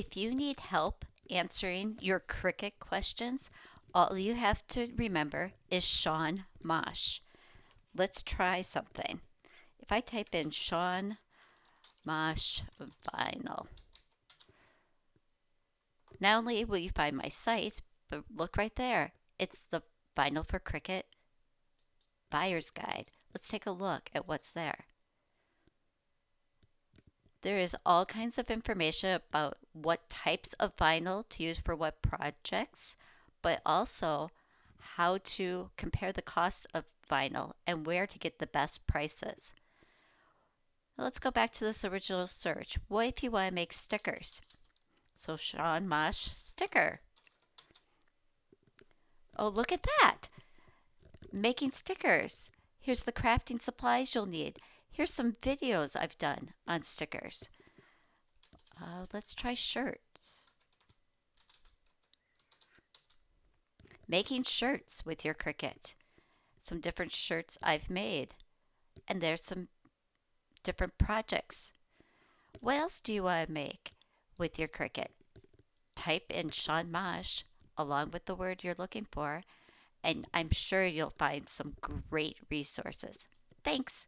If you need help answering your Cricut questions, all you have to remember is Sean Mosh. Let's try something. If I type in Sean Mosh vinyl, not only will you find my site, but look right there. It's the Vinyl for Cricut Buyer's Guide. Let's take a look at what's there. There is all kinds of information about what types of vinyl to use for what projects, but also how to compare the cost of vinyl and where to get the best prices. Now let's go back to this original search. What if you want to make stickers? So Sean Mosh sticker. Oh, look at that! Making stickers. Here's the crafting supplies you'll need. Here's some videos I've done on stickers. Let's try shirts. Making shirts with your Cricut. Some different shirts I've made. And there's some different projects. What else do you want to make with your Cricut? Type in Sean Mosh along with the word you're looking for, and I'm sure you'll find some great resources. Thanks.